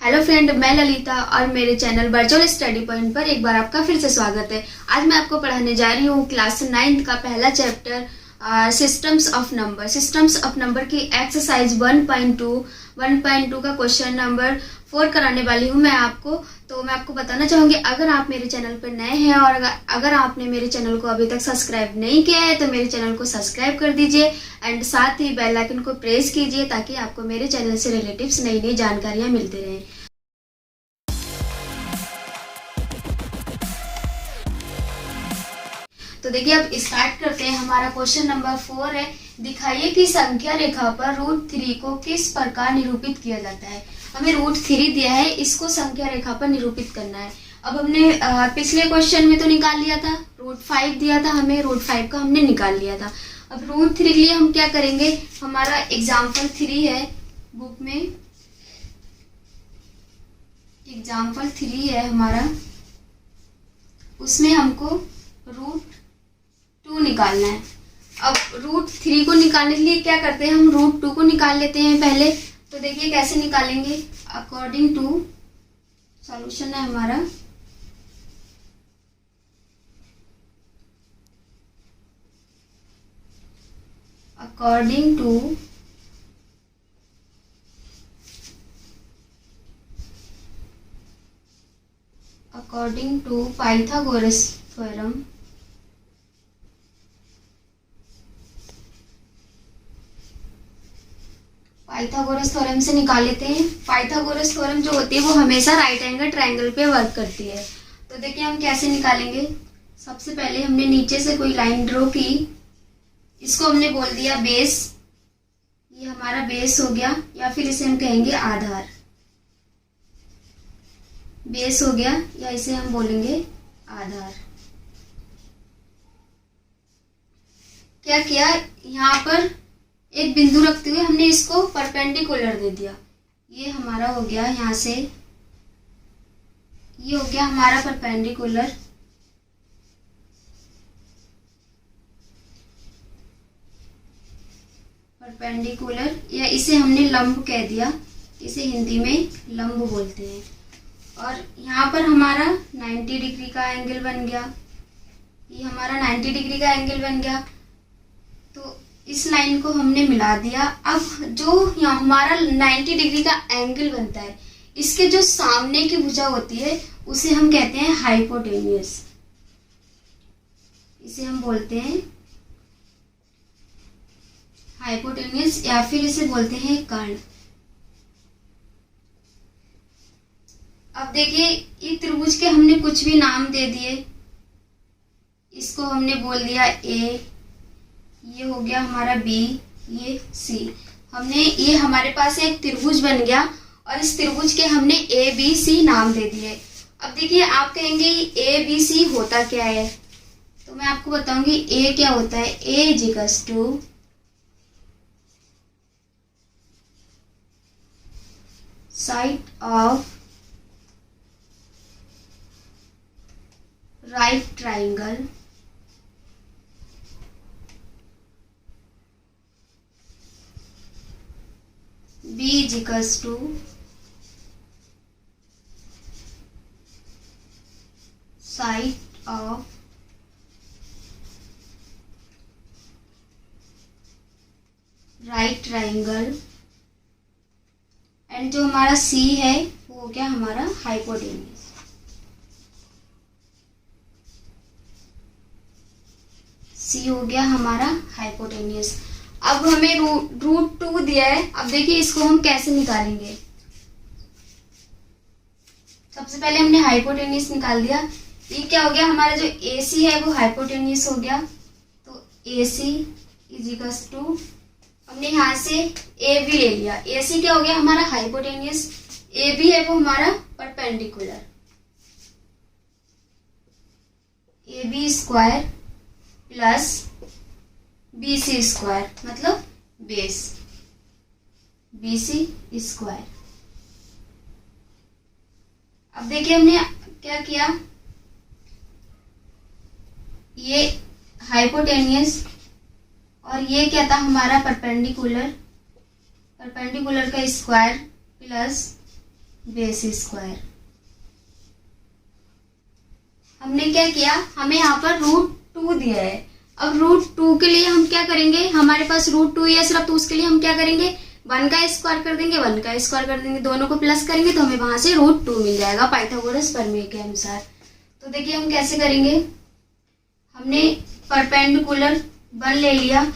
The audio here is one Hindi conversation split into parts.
हेलो फ्रेंड, मैं ललिता और मेरे चैनल वर्चुअल स्टडी पॉइंट पर एक बार आपका फिर से स्वागत है। आज मैं आपको पढ़ाने जा रही हूँ क्लास 9th का पहला chapter systems of number. Systems of number की एक्सरसाइज 1.2 का क्वेश्चन नंबर 4 कराने वाली हूँ मैं आपको। तो मैं आपको बताना चाहूँगी, अगर आप मेरे चैनल पर नए हैं और अगर आपने मेरे चैनल को अभी तक सब्सक्राइब नहीं किया है तो मेरे चैनल को सब्सक्राइब कर दीजिए एंड साथ ही बेल आइकन को प्रेस कीजिए ताकि आपको मेरे चैनल से रिलेटिव्स नई नई जानकारियाँ मिलती रहें। तो देखिए, अब स्टार्ट करते हैं। हमारा क्वेश्चन नंबर 4 है, दिखाइए कि संख्या रेखा पर √3 को किस प्रकार निरूपित किया जाता है। हमें √3 दिया है, इसको संख्या रेखा पर निरूपित करना है। अब हमने पिछले क्वेश्चन में तो निकाल लिया था, √5 दिया था हमें, √5 का हमने निकाल लिया था। अब √3 के लिए हम क्या करेंगे, हमारा एग्जाम्पल 3 है बुक में, एग्जाम्पल 3 है हमारा, उसमें हमको √2 निकालना है। अब √3 को निकालने के लिए क्या करते हैं, हम √2 को निकाल लेते हैं पहले। तो देखिए कैसे निकालेंगे, अकॉर्डिंग टू सॉल्यूशन है हमारा, according to Pythagoras theorem, Pythagoras theorem से निकाल लेते हैं। पाइथागोरस थ्योरम जो होती है वो हमेशा राइट एंगल ट्रायंगल पे वर्क करती है। तो देखिए हम कैसे निकालेंगे। सबसे पहले हमने नीचे से कोई लाइन ड्रॉ की, इसको हमने बोल दिया बेस, ये हमारा बेस हो गया, या फिर इसे हम कहेंगे आधार। बेस हो गया, या इसे हम बोलेंगे आधार। क्या किया, यहाँ पर एक बिंदु रखते हुए हमने इसको परपेंडिकुलर दे दिया। ये हमारा हो गया, यहाँ से ये हो गया हमारा परपेंडिकुलर। या इसे हमने लंब कह दिया, इसे हिंदी में लंब बोलते हैं। और यहाँ पर हमारा 90 डिग्री का एंगल बन गया, ये हमारा 90 डिग्री का एंगल बन गया। तो इस लाइन को हमने मिला दिया। अब जो यहाँ हमारा 90 डिग्री का एंगल बनता है, इसके जो सामने की भुजा होती है उसे हम कहते हैं हाइपोटेन्यूस, इसे हम बोलते हैं हाइपोटेन्यूस, या फिर इसे बोलते हैं कर्ण। अब देखिए, ये त्रिभुज के हमने कुछ भी नाम दे दिए, इसको हमने बोल दिया ए, ये हो गया हमारा बी, ये सी। ये हमारे पास एक त्रिभुज बन गया और इस त्रिभुज के हमने ए बी सी नाम दे दिए। अब देखिए, आप कहेंगे ए बी सी होता क्या है, तो मैं आपको बताऊंगी ए क्या होता है। A equals to side of right triangle B equals to side of right triangle, and जो हमारा C है वो हो गया हमारा हाइपोटेन्यूस। C हो गया हमारा हाइपोटेन्यूस। अब हमें √2 दिया है। अब देखिए इसको हम कैसे निकालेंगे। सबसे पहले हमने हाइपोटेन्यूस निकाल दिया। ये क्या हो गया, हमारा जो AC है वो हाइपोटेन्यूस हो गया। तो AC इक्वल्स टू, हमने यहाँ से AB ले लिया। AC क्या हो गया हमारा हाइपोटेन्यूस, AB है वो हमारा perpendicular. AB square plus BC square मतलब बेस, BC स्क्वायर। अब देखिए हमने क्या किया, ये हाइपोटेन्यूस और ये क्या था हमारा परपेंडिकुलर, परपेंडिकुलर का स्क्वायर प्लस बेस स्क्वायर। हमने क्या किया, हमें यहाँ पर √2 दिया है। अब √2 के लिए हम क्या करेंगे, हमारे पास √2 है सिर्फ, तो उसके लिए हम क्या करेंगे, 1 का स्क्वायर कर देंगे, 1 का स्क्वायर कर देंगे, दोनों को प्लस करेंगे तो हमें वहां से √2 मिल जाएगा पाइथागोरस प्रमेय के अनुसार। तो देखिए हम कैसे करेंगे, हमने परपेंडिकुलर 1 ले लिया,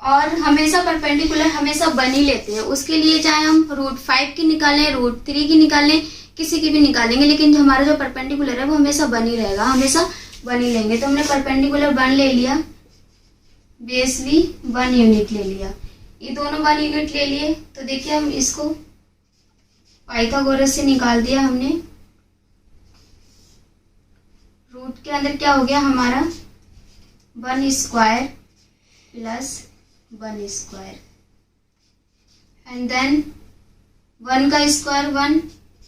और हमेशा परपेंडिकुलर हमेशा 1 ही लेते हैं। उसके लिए चाहे हम √5 की निकालें, √3 की निकालें, किसी की भी निकालेंगे, लेकिन हमारा जो परपेंडिकुलर है वो हमेशा 1 ही रहेगा, हमेशा 1 ही लेंगे। तो हमने परपेंडिकुलर 1 ले लिया, बेस भी 1 यूनिट ले लिया, ये दोनों 1 यूनिट ले लिए। तो देखिए हम इसको पाइथागोरस से निकाल दिया हमने। रूट के अंदर क्या हो गया हमारा, 1 square plus 1 square, and then 1 का स्क्वायर 1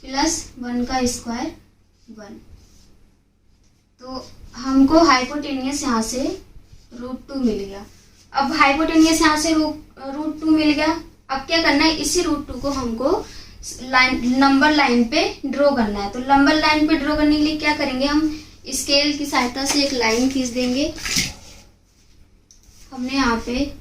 प्लस 1 का स्क्वायर 1। तो हमको हाइपोटेनियस यहाँ से √2 मिल गया। अब हाइपोटेनियस यहाँ से √2 मिल गया। अब क्या करना है, इसी √2 को हमको नंबर लाइन पे ड्रॉ करना है। तो नंबर लाइन पे ड्रॉ करने के लिए क्या करेंगे, हम स्केल की सहायता से एक लाइन खींच देंगे। हमने यहाँ पे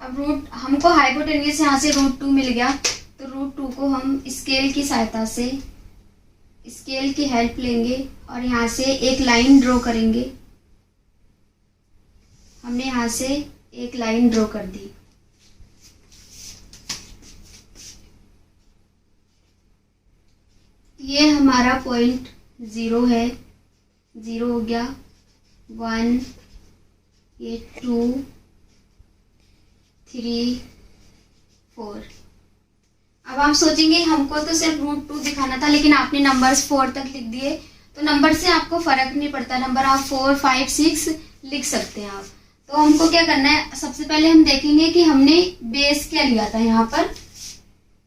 अब हमको हाइपोटेनियस यहाँ से √2 मिल गया, तो √2 को हम स्केल की सहायता से, स्केल की हेल्प लेंगे और यहाँ से एक लाइन ड्रॉ करेंगे। हमने यहाँ से एक लाइन ड्रॉ कर दी। ये हमारा पॉइंट 0 है, 0 हो गया, 1, ये 2, 3, 4। अब आप सोचेंगे हमको तो सिर्फ √2 दिखाना था, लेकिन आपने नंबर्स 4 तक लिख दिए। तो नंबर से आपको फर्क नहीं पड़ता, नंबर आप 4, 5, 6 लिख सकते हैं आप। तो हमको क्या करना है, सबसे पहले हम देखेंगे कि हमने बेस क्या लिया था। यहाँ पर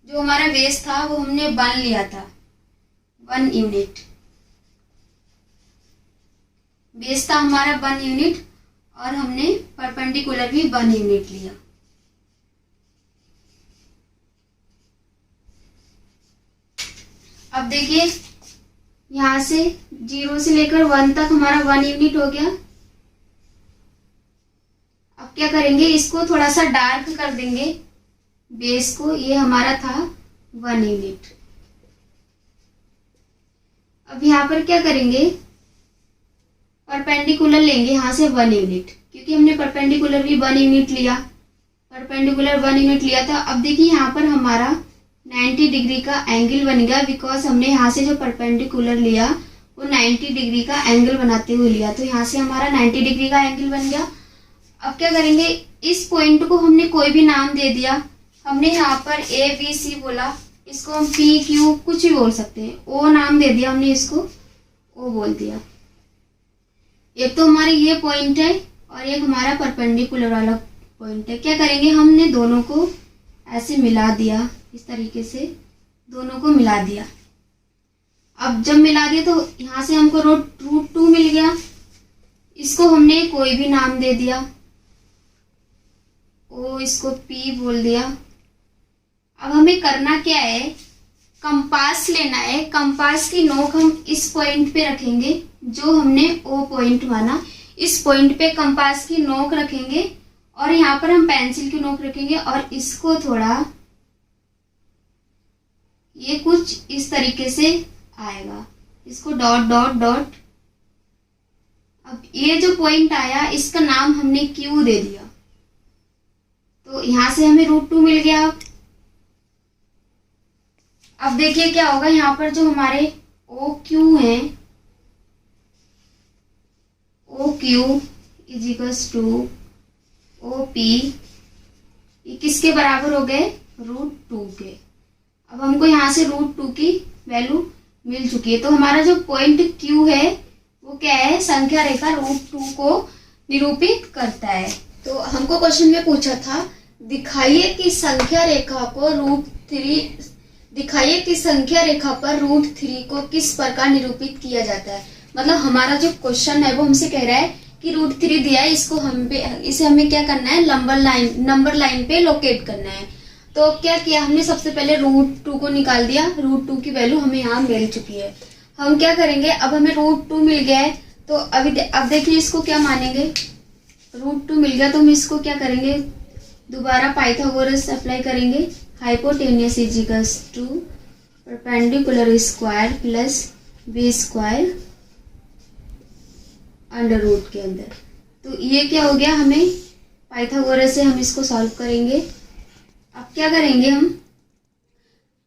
जो हमारा बेस था वो हमने 1 लिया था, 1 यूनिट बेस था हमारा, 1 यूनिट, और हमने परपेंडिकुलर भी 1 यूनिट लिया। अब देखिए यहाँ से 0 से लेकर 1 तक हमारा 1 यूनिट हो गया। अब क्या करेंगे, इसको थोड़ा सा डार्क कर देंगे बेस को, ये हमारा था 1 यूनिट। अब यहाँ पर क्या करेंगे, परपेंडिकुलर लेंगे यहाँ से 1 यूनिट, क्योंकि हमने परपेंडिकुलर भी 1 यूनिट लिया, परपेंडिकुलर 1 यूनिट लिया था। अब देखिए यहाँ पर हमारा 90 डिग्री का एंगल बन गया, बिकॉज हमने यहाँ से जो परपेंडिकुलर लिया वो 90 डिग्री का एंगल बनाते हुए लिया। तो यहाँ से हमारा 90 डिग्री का एंगल बन गया। अब क्या करेंगे, इस पॉइंट को हमने कोई भी नाम दे दिया। हमने यहाँ पर ABC बोला, इसको हम PQ कुछ भी बोल सकते हैं। O नाम दे दिया हमने, इसको O बोल दिया। एक तो हमारे ये पॉइंट है और एक हमारा परपेंडिकुलर वाला पॉइंट है। क्या करेंगे, हमने दोनों को ऐसे मिला दिया, इस तरीके से दोनों को मिला दिया। अब जब मिला दिया तो यहाँ से हमको √2 मिल गया, इसको हमने कोई भी नाम दे दिया, ओ इसको P बोल दिया। अब हमें करना क्या है, कंपास लेना है। कंपास की नोक हम इस पॉइंट पे रखेंगे, जो हमने O पॉइंट माना, इस पॉइंट पे कंपास की नोक रखेंगे, और यहाँ पर हम पेंसिल की नोक रखेंगे, और इसको थोड़ा, ये कुछ इस तरीके से आएगा, इसको डॉट डॉट डॉट। अब ये जो पॉइंट आया इसका नाम हमने Q दे दिया, तो यहां से हमें √2 मिल गया। अब देखिए क्या होगा, यहाँ पर जो हमारे OQ हैं, OQ = OP, ये किसके बराबर हो गए, √2 के। अब हमको यहाँ से √2 की वैल्यू मिल चुकी है। तो हमारा जो पॉइंट Q है वो क्या है, संख्या रेखा √2 को निरूपित करता है। तो हमको क्वेश्चन में पूछा था, दिखाइए कि संख्या रेखा पर √3 को किस प्रकार निरूपित किया जाता है। मतलब हमारा जो क्वेश्चन है वो हमसे कह रहा है कि √3 दिया है, इसे हमें क्या करना है, नंबर लाइन पे लोकेट करना है। तो क्या किया हमने, सबसे पहले √2 को निकाल दिया। √2 की वैल्यू हमें यहाँ मिल चुकी है। हम क्या करेंगे, अब हमें √2 मिल गया है तो अब देखिए इसको क्या मानेंगे, √2 मिल गया तो हम इसको क्या करेंगे, दोबारा पाइथागोरस अप्लाई करेंगे। Hypotenuse is equals to perpendicular square plus B square under root के अंदर। तो ये क्या हो गया, हमें पाइथागोरस से हम इसको सॉल्व करेंगे। अब क्या करेंगे, हम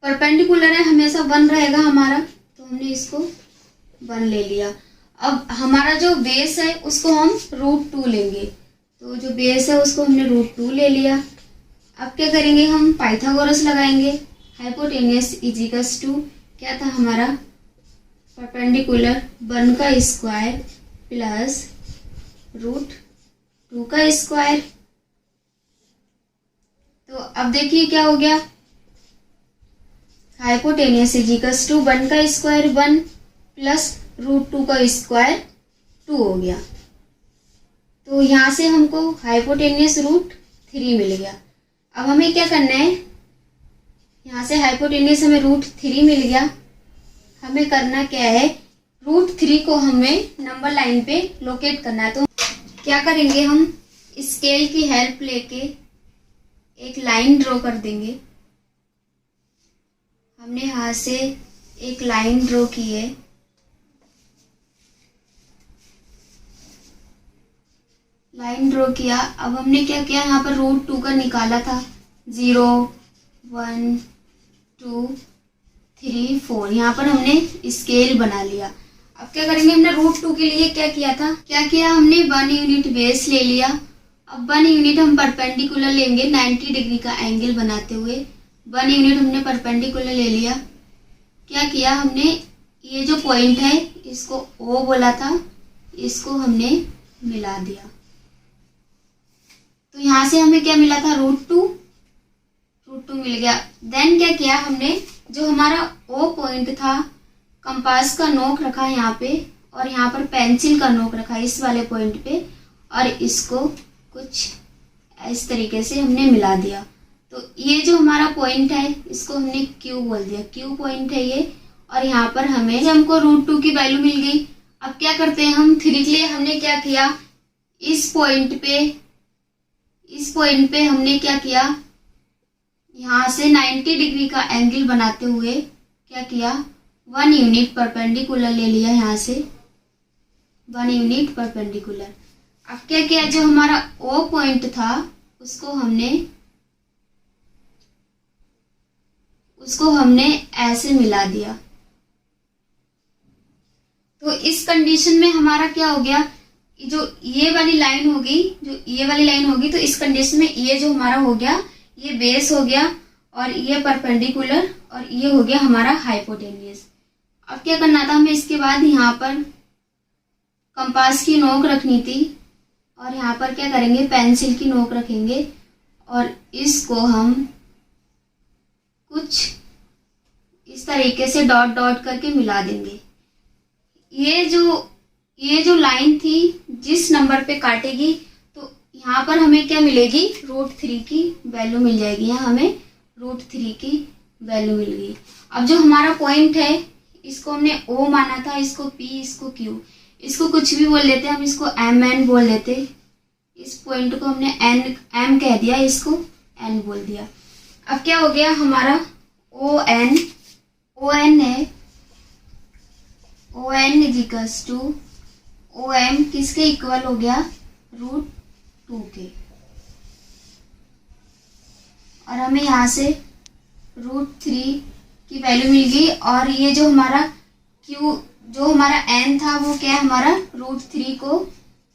परपेंडिकुलर है हमेशा 1 रहेगा हमारा, तो हमने इसको 1 ले लिया। अब हमारा जो बेस है उसको हम √2 लेंगे, तो जो बेस है उसको हमने √2 ले लिया। अब क्या करेंगे, हम पाइथागोरस लगाएंगे। हाइपोटेनियस इज इक्वल्स टू क्या था हमारा, परपेंडिकुलर 1 का स्क्वायर प्लस √2 का स्क्वायर। तो अब देखिए क्या हो गया, हाइपोटेनियस इज इक्वल्स टू 1 का स्क्वायर 1 प्लस √2 का स्क्वायर 2 हो गया। तो यहां से हमको हाइपोटेनियस √3 मिल गया। अब हमें क्या करना है, यहाँ से हाइपोटेनियस हमें √3 मिल गया। हमें करना क्या है, √3 को हमें नंबर लाइन पे लोकेट करना है। तो क्या करेंगे, हम स्केल की हेल्प लेके एक लाइन ड्रॉ कर देंगे। हमने यहाँ से एक लाइन ड्रॉ की है। लाइन ड्रॉ किया। अब हमने क्या किया, यहाँ पर √2 का निकाला था, 0 1 2 3 4, यहाँ पर हमने स्केल बना लिया। अब क्या करेंगे, हमने √2 के लिए क्या किया था, हमने 1 यूनिट बेस ले लिया। अब 1 यूनिट हम परपेंडिकुलर लेंगे 90 डिग्री का एंगल बनाते हुए। 1 यूनिट हमने परपेंडिकुलर ले लिया। क्या किया हमने, ये जो पॉइंट है इसको O बोला था, इसको हमने मिला दिया। तो यहां से हमें क्या मिला था, √2 मिल गया। देन क्या किया हमने, जो हमारा O पॉइंट था, कंपास का नोक रखा यहाँ पे और यहाँ पर पेंसिल का नोक रखा इस वाले पॉइंट पे, और इसको कुछ इस तरीके से हमने मिला दिया। तो ये जो हमारा पॉइंट है इसको हमने Q बोल दिया, Q पॉइंट है ये। और यहाँ पर हमको √2 की वैल्यू मिल गई। अब क्या करते हैं हम, 3 के लिए हमने क्या किया, इस पॉइंट पे हमने क्या किया, यहाँ से 90 डिग्री का एंगल बनाते हुए क्या किया, 1 यूनिट परपेंडिकुलर ले लिया। यहाँ से 1 यूनिट परपेंडिकुलर। अब क्या किया, जो हमारा O पॉइंट था उसको हमने ऐसे मिला दिया। तो इस कंडीशन में हमारा क्या हो गया, जो ये वाली लाइन होगी, तो इस कंडीशन में ये जो हमारा हो गया, ये बेस हो गया और ये परपेंडिकुलर और ये हो गया हमारा हाइपोटेनियस। अब क्या करना था हमें, इसके बाद यहाँ पर कंपास की नोक रखनी थी और यहाँ पर क्या करेंगे, पेंसिल की नोक रखेंगे और इसको हम कुछ इस तरीके से डॉट डॉट करके मिला देंगे। ये जो लाइन थी जिस नंबर पे काटेगी, तो यहाँ पर हमें क्या मिलेगी, √3 की वैल्यू मिल जाएगी। यहाँ हमें √3 की वैल्यू मिल गई। अब जो हमारा पॉइंट है इसको हमने O माना था, इसको P, इसको Q, इसको कुछ भी बोल देते, हम इसको MN बोल देते। इस पॉइंट को हमने M कह दिया, इसको N बोल दिया। अब क्या हो गया हमारा ON है, ON is equals to OM किसके इक्वल हो गया, √2 के। और हमें यहाँ से √3 की वैल्यू मिल गई। और ये जो हमारा N था वो क्या है, हमारा √3 को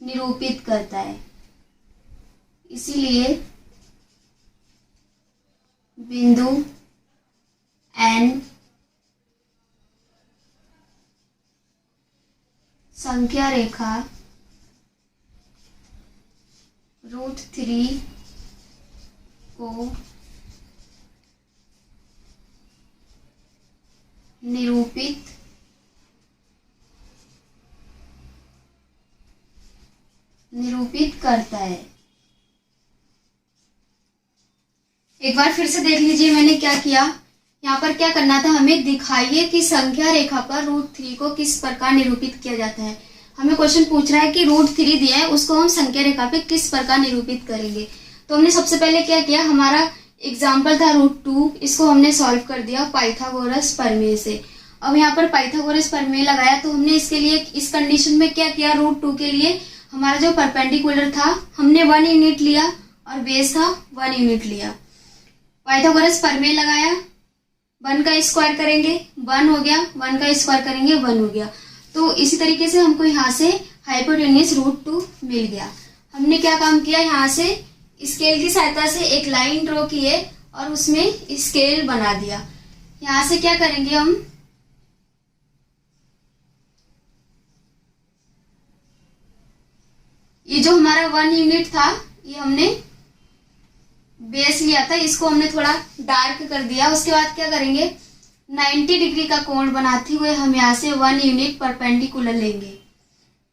निरूपित करता है। इसीलिए बिंदु N संख्या रेखा √3 को निरूपित निरूपित करता है। एक बार फिर से देख लीजिए मैंने क्या किया। यहाँ पर क्या करना था, हमें दिखाइए कि संख्या रेखा पर √3 को किस प्रकार निरूपित किया जाता है। हमें क्वेश्चन पूछ रहा है कि √3 दिया है, उसको हम संख्या रेखा पे किस प्रकार निरूपित करेंगे। तो हमने सबसे पहले क्या किया, हमारा एग्जाम्पल था √2, इसको हमने सॉल्व कर दिया पाइथागोरस प्रमेय से। अब यहाँ पर पाइथागोरस प्रमेय लगाया तो हमने इसके लिए इस कंडीशन में क्या किया, √2 के लिए हमारा जो परपेंडिकुलर था हमने 1 यूनिट लिया और बेस था 1 यूनिट लिया। पाइथागोरस प्रमेय लगाया, 1 का स्क्वायर करेंगे 1 हो गया, 1 का स्क्वायर करेंगे 1 हो गया। तो इसी तरीके से हमको यहाँ से हाइपोटेन्यूज √2 मिल गया। हमने क्या काम किया, यहाँ से स्केल की सहायता से एक लाइन ड्रॉ की है और उसमें स्केल बना दिया। यहाँ से क्या करेंगे हम, ये जो हमारा 1 यूनिट था ये हमने बेस लिया था, इसको हमने थोड़ा डार्क कर दिया। उसके बाद क्या करेंगे, 90 डिग्री का कोण बनाते हुए हम यहाँ से 1 यूनिट परपेंडिकुलर लेंगे।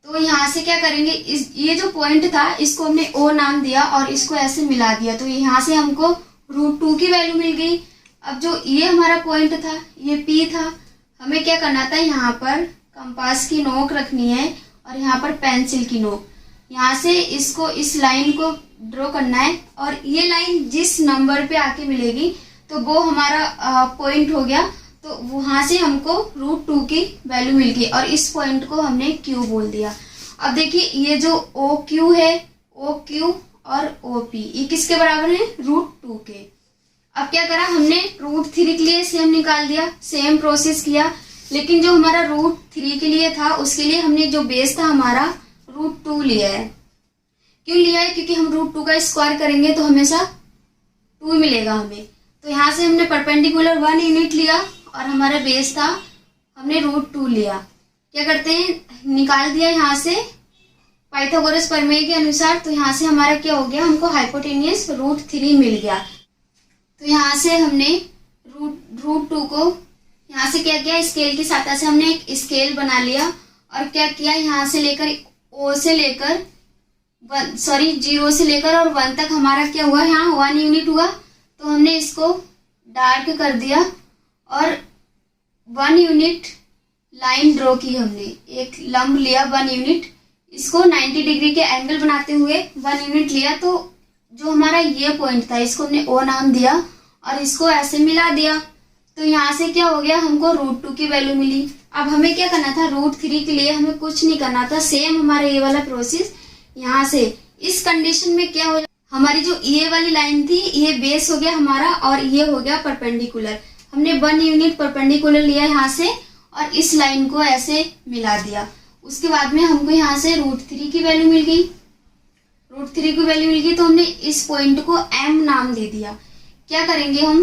तो यहाँ से क्या करेंगे, ये जो पॉइंट था इसको हमने O नाम दिया और इसको ऐसे मिला दिया। तो यहाँ से हमको √2 की वैल्यू मिल गई। अब जो ये हमारा पॉइंट था ये P था, हमें क्या करना था, यहाँ पर कंपास की नोक रखनी है और यहाँ पर पेंसिल की नोक, यहाँ से इसको इस लाइन को ड्रॉ करना है और ये लाइन जिस नंबर पे आके मिलेगी तो वो हमारा पॉइंट हो गया। तो वहां से हमको √2 की वैल्यू मिल गई और इस पॉइंट को हमने Q बोल दिया। अब देखिए ये जो OQ है, OQ और OP ये किसके बराबर है, √2 के। अब क्या करा हमने, √3 के लिए सेम निकाल दिया, सेम प्रोसेस किया, लेकिन जो हमारा √3 के लिए था उसके लिए हमने जो बेस था हमारा √2 लिया है। क्यों लिया है, क्योंकि हम √2 का स्क्वायर करेंगे तो हमेशा 2 मिलेगा हमें। तो यहाँ से हमने परपेंडिकुलर 1 यूनिट लिया और हमारा बेस था हमने √2 लिया। क्या करते हैं, निकाल दिया यहाँ से पाइथागोरस प्रमेय के अनुसार। तो यहाँ से हमारा क्या हो गया, हमको हाइपोटेन्यूज √3 मिल गया। तो यहाँ से हमने √2 को यहाँ से क्या किया, स्केल की सहायता से हमने एक स्केल बना लिया और क्या किया, यहाँ से लेकर O से लेकर 0 से लेकर और 1 तक हमारा क्या हुआ, यहाँ 1 यूनिट हुआ। तो हमने इसको डार्क कर दिया और 1 यूनिट लाइन ड्रॉ की, हमने एक लंब लिया 1 यूनिट, इसको 90 डिग्री के एंगल बनाते हुए 1 यूनिट लिया। तो जो हमारा ये पॉइंट था इसको हमने O नाम दिया और इसको ऐसे मिला दिया। तो यहाँ से क्या हो गया, हमको √2 की वैल्यू मिली। अब हमें क्या करना था, √3 के लिए हमें कुछ नहीं करना था, सेम हमारा ये वाला प्रोसेस यहाँ से इस कंडीशन में क्या हो, हमारी जो ये वाली लाइन थी ये बेस हो गया हमारा और ये हो गया परपेंडिकुलर। हमने 1 यूनिट परपेंडिकुलर लिया यहाँ से और इस लाइन को ऐसे मिला दिया। उसके बाद में हमको यहाँ से √3 की वैल्यू मिल गई, √3 की वैल्यू मिल गई। तो हमने इस पॉइंट को M नाम दे दिया। क्या करेंगे हम,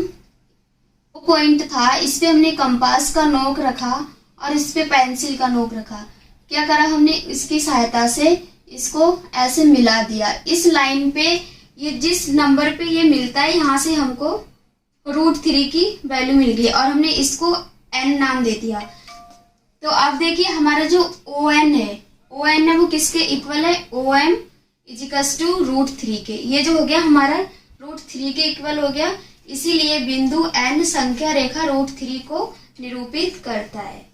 वो पॉइंट था इस पे हमने कंपास का नोक रखा और इस पे पेंसिल का नोक रखा। क्या करा हमने, इसकी सहायता से इसको ऐसे मिला दिया। इस लाइन पे ये जिस नंबर पे ये मिलता है यहाँ से हमको √3 की वैल्यू मिल गई और हमने इसको N नाम दे दिया। तो अब देखिए हमारा जो ON है वो किसके इक्वल है, OM = √3 के। ये जो हो गया हमारा √3 के इक्वल हो गया, इसीलिए बिंदु N संख्या रेखा √3 को निरूपित करता है।